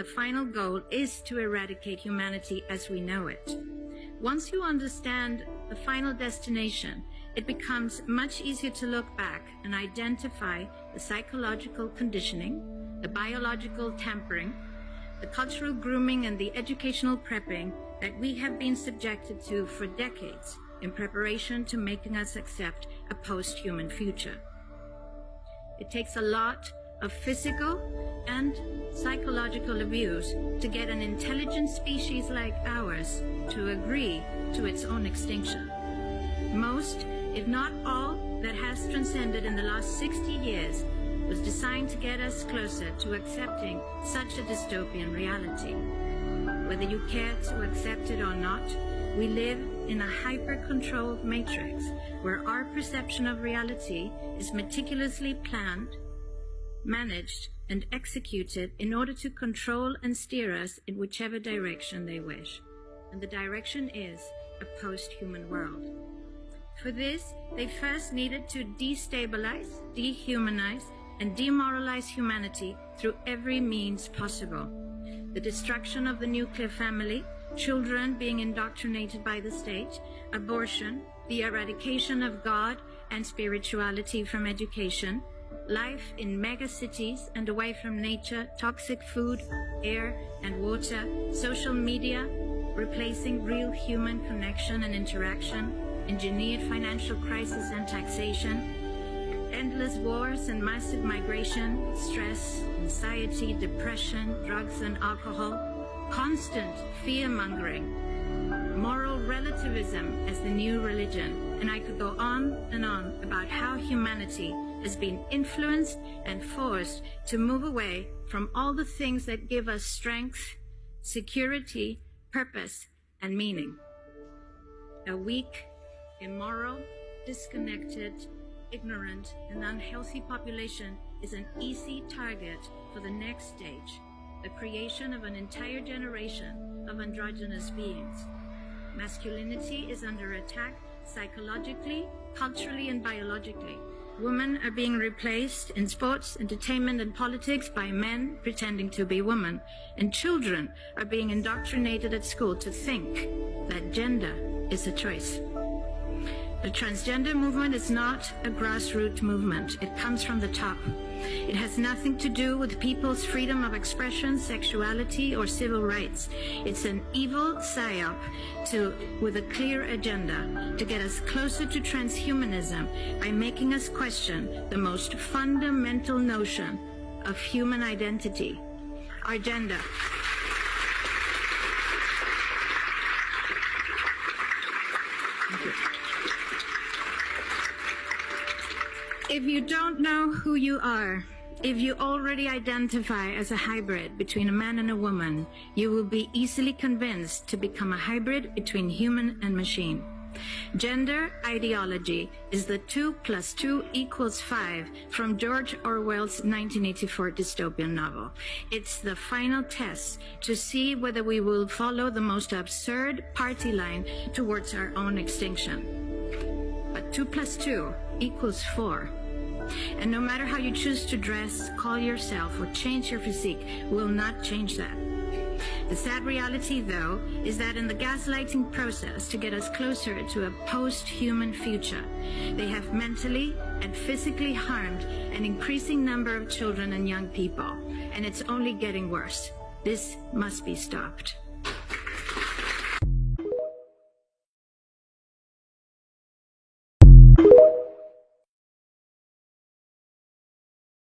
The final goal is to eradicate humanity as we know it. Once you understand the final destination, it becomes much easier to look back and identify the psychological conditioning, the biological tampering, the cultural grooming, and the educational prepping that we have been subjected to for decades in preparation to making us accept a post-human future. It takes a lot of physical and psychological abuse to get an intelligent species like ours to agree to its own extinction. Most, if not all, that has transcended in the last 60 years was designed to get us closer to accepting such a dystopian reality. Whether you care to accept it or not, we live in a hyper-controlled matrix where our perception of reality is meticulously planned, managed, and executed in order to control and steer us in whichever direction they wish. And the direction is a post-human world. For this, they first needed to destabilize, dehumanize, and demoralize humanity through every means possible. The destruction of the nuclear family, children being indoctrinated by the state, abortion, the eradication of God and spirituality from education, life in megacities and away from nature, toxic food, air and water, social media, replacing real human connection and interaction, engineered financial crisis and taxation, endless wars and massive migration, stress, anxiety, depression, drugs and alcohol, constant fear-mongering, moral relativism as the new religion, and I could go on and on about how humanity has been influenced and forced to move away from all the things that give us strength, security, purpose, and meaning. A weak, immoral, disconnected, ignorant, and unhealthy population is an easy target for the next stage, the creation of an entire generation of androgynous beings. Masculinity is under attack psychologically, culturally, and biologically. Women are being replaced in sports, entertainment, and politics by men pretending to be women. And children are being indoctrinated at school to think that gender is a choice. The transgender movement is not a grassroots movement. It comes from the top. It has nothing to do with people's freedom of expression, sexuality, or civil rights. It's an evil psyop with a clear agenda to get us closer to transhumanism by making us question the most fundamental notion of human identity, our gender. If you don't know who you are, if you already identify as a hybrid between a man and a woman, you will be easily convinced to become a hybrid between human and machine. Gender ideology is the 2 + 2 = 5 from George Orwell's 1984 dystopian novel. It's the final test to see whether we will follow the most absurd party line towards our own extinction. But 2 + 2 = 4. And no matter how you choose to dress, call yourself, or change your physique, will not change that. The sad reality, though, is that in the gaslighting process to get us closer to a post-human future, they have mentally and physically harmed an increasing number of children and young people, and it's only getting worse. This must be stopped.